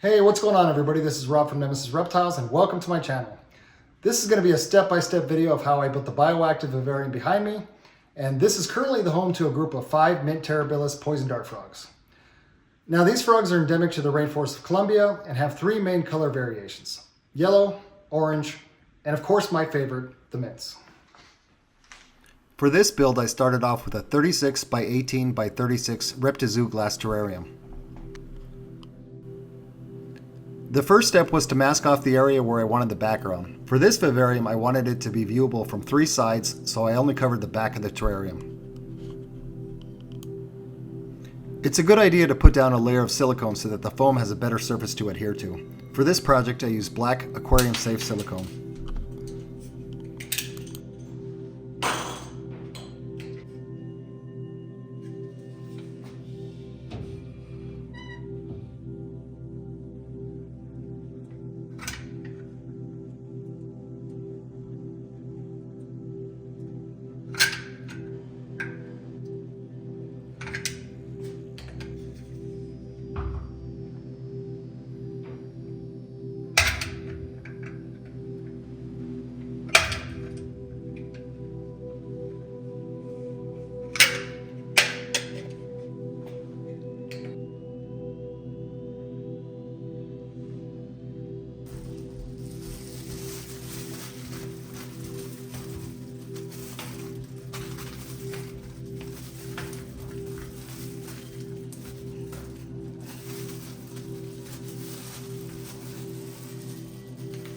Hey, what's going on everybody? This is Rob from Nemesis Reptiles and welcome to my channel. This is going to be a step-by-step video of how I built the bioactive vivarium behind me, and this is currently the home to a group of 5 mint terribilis poison dart frogs. Now these frogs are endemic to the rainforest of Colombia and have 3 main color variations: yellow, orange, and of course my favorite, the mints. For this build I started off with a 36 by 18 by 36 Reptizoo glass terrarium. The first step was to mask off the area where I wanted the background. For this vivarium, I wanted it to be viewable from 3 sides, so I only covered the back of the terrarium. It's a good idea to put down a layer of silicone so that the foam has a better surface to adhere to. For this project, I used black aquarium safe silicone.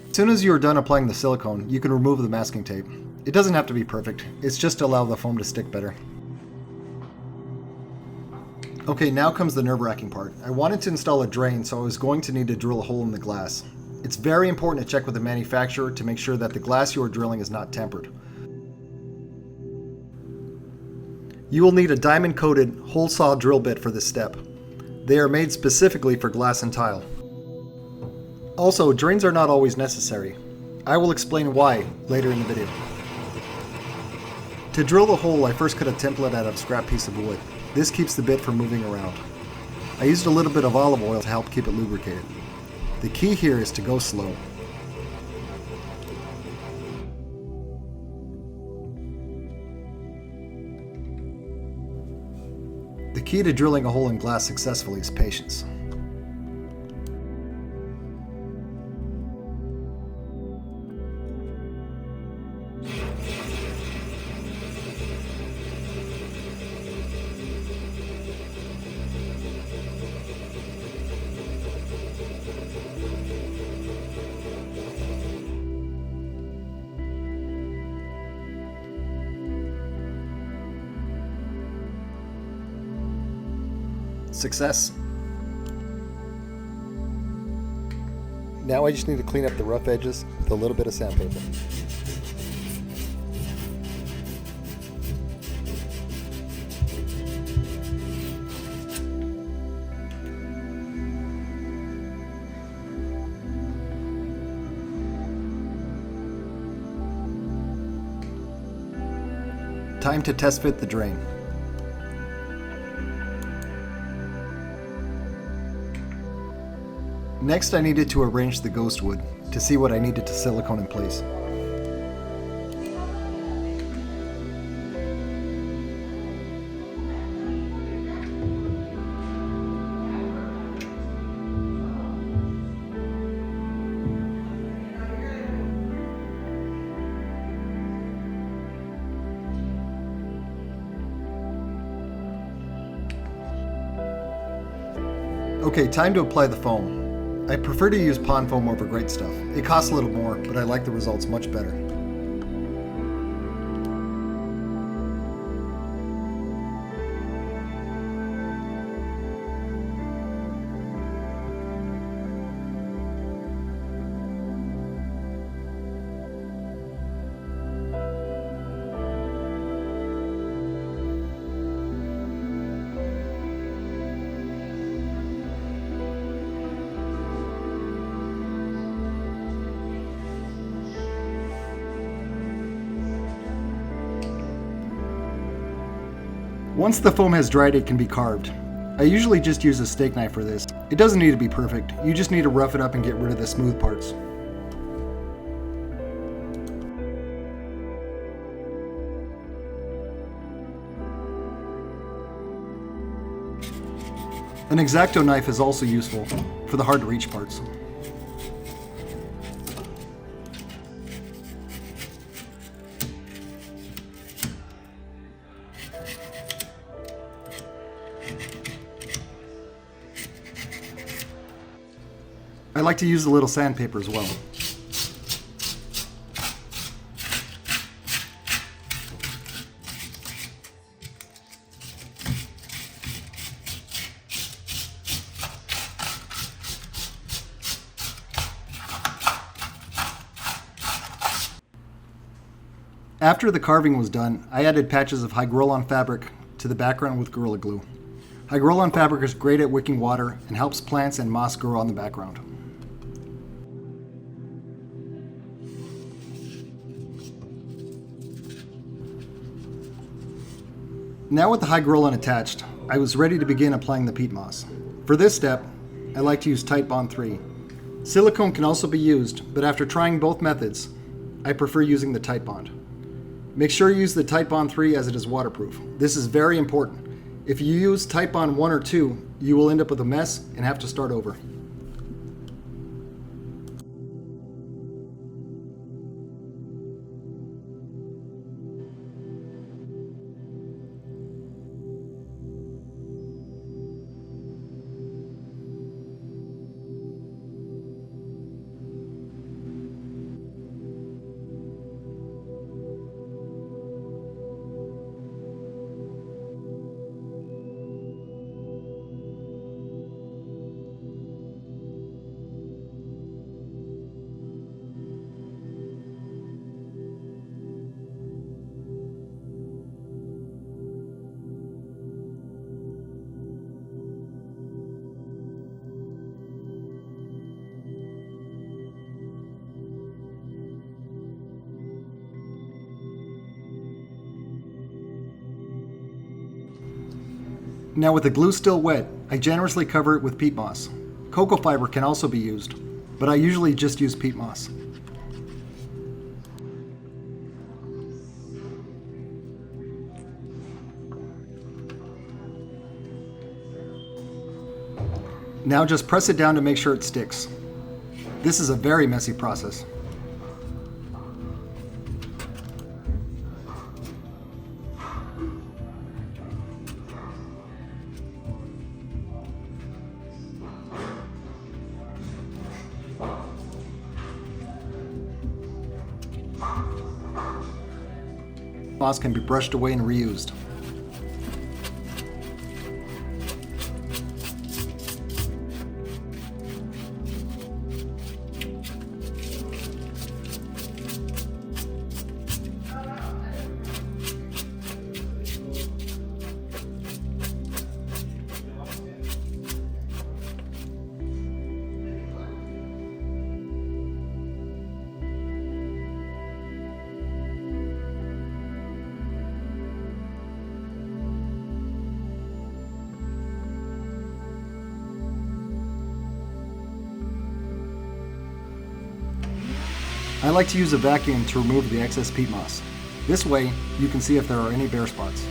As soon as you are done applying the silicone, you can remove the masking tape. It doesn't have to be perfect, it's just to allow the foam to stick better. Okay, now comes the nerve-wracking part. I wanted to install a drain, so I was going to need to drill a hole in the glass. It's very important to check with the manufacturer to make sure that the glass you are drilling is not tempered. You will need a diamond-coated hole saw drill bit for this step. They are made specifically for glass and tile. Also, drains are not always necessary. I will explain why later in the video. To drill the hole, I first cut a template out of a scrap piece of wood. This keeps the bit from moving around. I used a little bit of olive oil to help keep it lubricated. The key here is to go slow. The key to drilling a hole in glass successfully is patience. Success. Now I just need to clean up the rough edges with a little bit of sandpaper. Time to test fit the drain. Next I needed to arrange the ghost wood to see what I needed to silicone in place. Okay, time to apply the foam. I prefer to use pond foam over great stuff. It costs a little more, but I like the results much better. Once the foam has dried, it can be carved. I usually just use a steak knife for this. It doesn't need to be perfect, you just need to rough it up and get rid of the smooth parts. An X-Acto knife is also useful for the hard to reach parts. I like to use a little sandpaper as well. After the carving was done, I added patches of Hygrolon fabric to the background with Gorilla Glue. Hygrolon fabric is great at wicking water and helps plants and moss grow on the background. Now with the Hygrolon attached, I was ready to begin applying the peat moss. For this step, I like to use Titebond 3. Silicone can also be used, but after trying both methods, I prefer using the Titebond. Make sure you use the Titebond 3 as it is waterproof. This is very important. If you use Titebond 1 or 2, you will end up with a mess and have to start over. Now with the glue still wet, I generously cover it with peat moss. Cocoa fiber can also be used, but I usually just use peat moss. Now just press it down to make sure it sticks. This is a very messy process. Moss can be brushed away and reused. I like to use a vacuum to remove the excess peat moss. This way, you can see if there are any bare spots.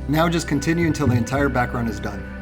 Now just continue until the entire background is done.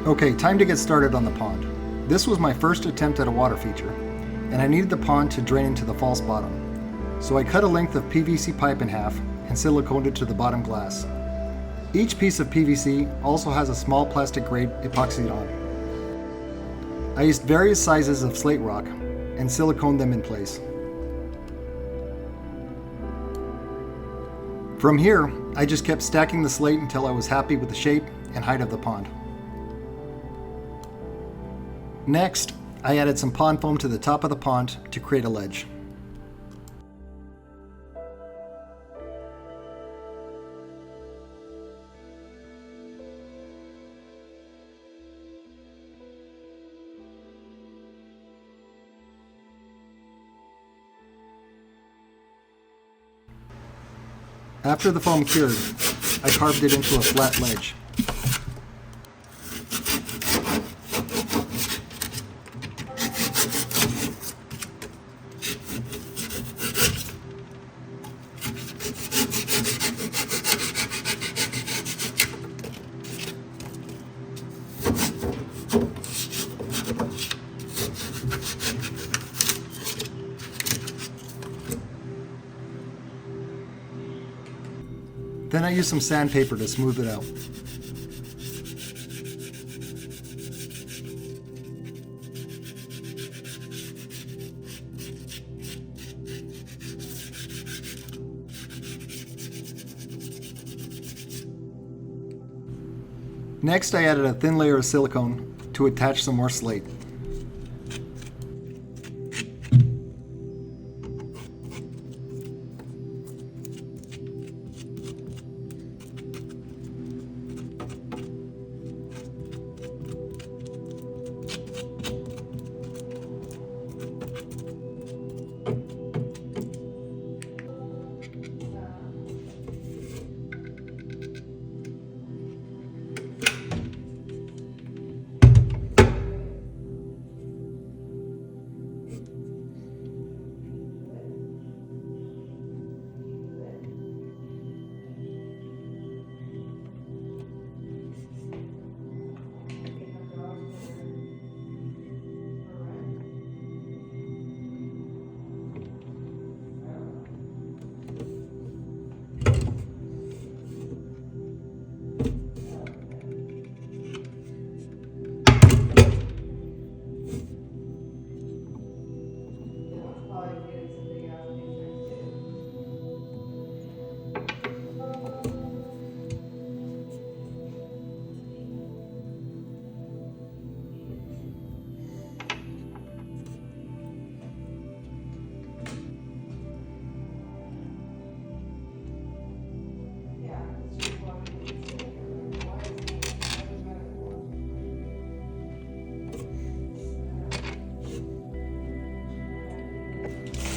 Okay, time to get started on the pond. This was my first attempt at a water feature, and I needed the pond to drain into the false bottom. So I cut a length of PVC pipe in half and siliconed it to the bottom glass. Each piece of PVC also has a small plastic grade epoxy on it. I used various sizes of slate rock and siliconed them in place. From here, I just kept stacking the slate until I was happy with the shape and height of the pond. Next, I added some pond foam to the top of the pond to create a ledge. After the foam cured, I carved it into a flat ledge. Then I used some sandpaper to smooth it out. Next, I added a thin layer of silicone to attach some more slate.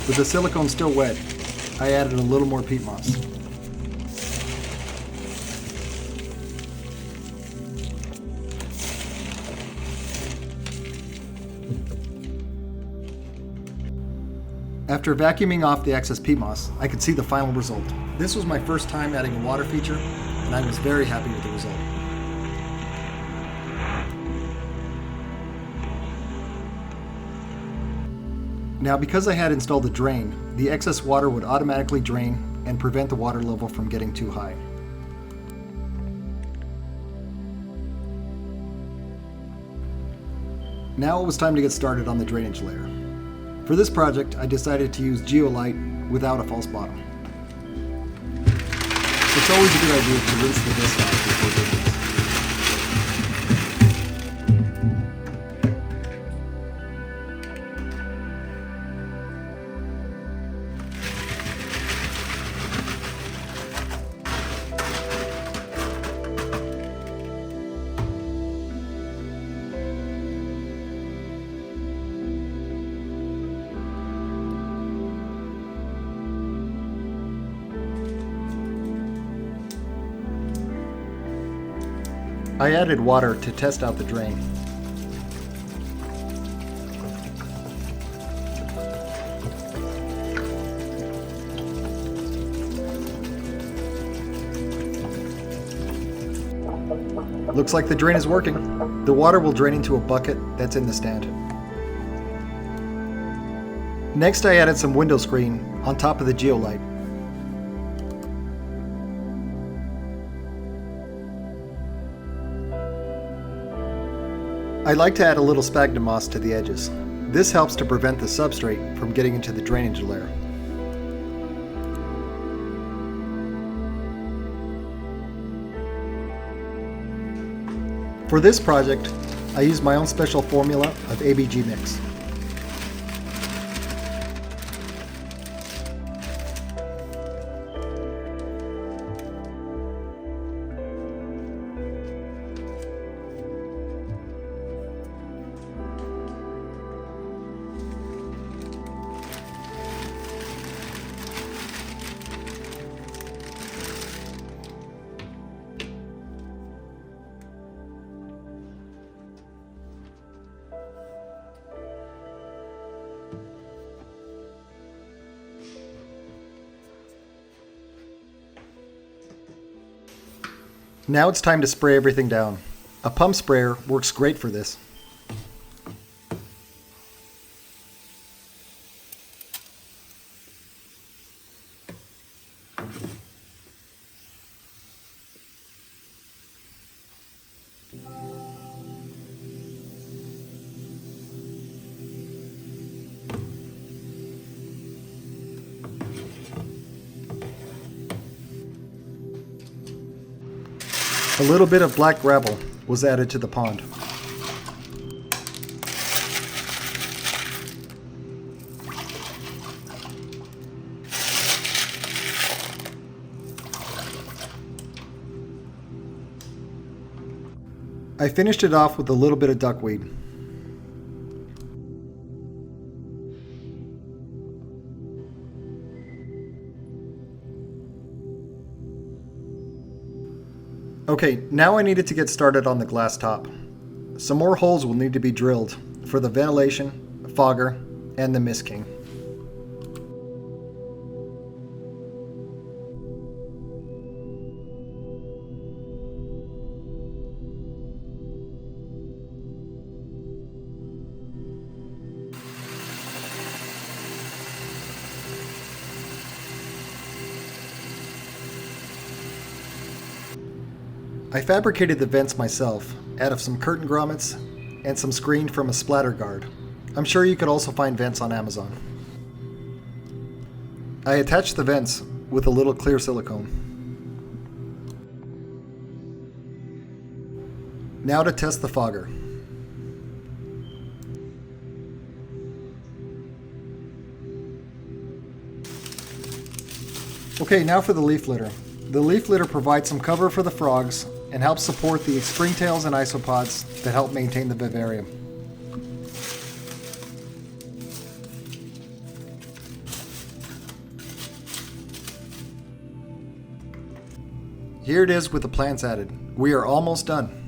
With the silicone still wet, I added a little more peat moss. After vacuuming off the excess peat moss, I could see the final result. This was my first time adding a water feature, and I was very happy with the result. Now, because I had installed a drain, the excess water would automatically drain and prevent the water level from getting too high. Now it was time to get started on the drainage layer. For this project, I decided to use GEOLITE without a false bottom. It's always a good idea to rinse the disc off before doing this. I added water to test out the drain. Looks like the drain is working. The water will drain into a bucket that's in the stand. Next, I added some window screen on top of the GEOLITE. I like to add a little sphagnum moss to the edges. This helps to prevent the substrate from getting into the drainage layer. For this project, I used my own special formula of ABG mix. Now it's time to spray everything down. A pump sprayer works great for this. A little bit of black gravel was added to the pond. I finished it off with a little bit of duckweed. Okay, now I needed to get started on the glass top. Some more holes will need to be drilled for the ventilation, fogger, and the mist king. I fabricated the vents myself out of some curtain grommets and some screen from a splatter guard. I'm sure you could also find vents on Amazon. I attached the vents with a little clear silicone. Now to test the fogger. Okay, now for the leaf litter. The leaf litter provides some cover for the frogs and helps support the springtails and isopods that help maintain the vivarium. Here it is with the plants added. We are almost done.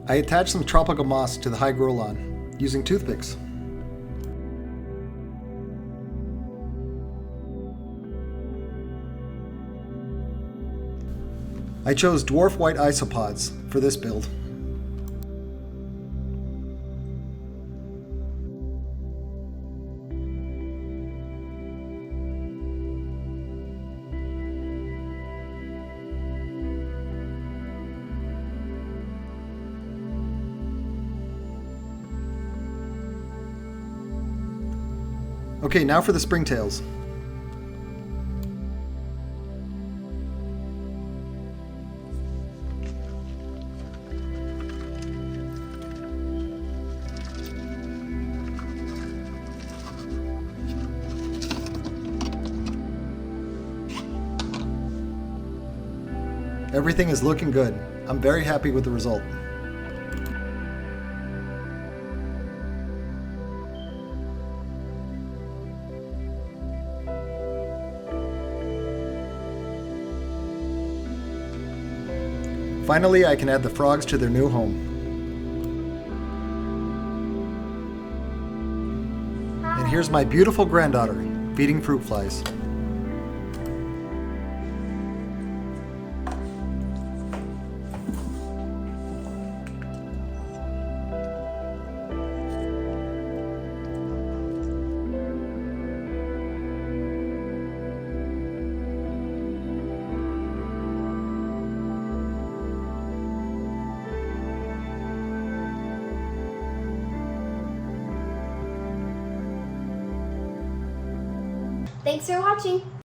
I attached some tropical moss to the Hygrolon using toothpicks. I chose dwarf white isopods for this build. Okay, now for the springtails. Everything is looking good. I'm very happy with the result. Finally, I can add the frogs to their new home. And And here's my beautiful granddaughter feeding fruit flies. Thanks for watching.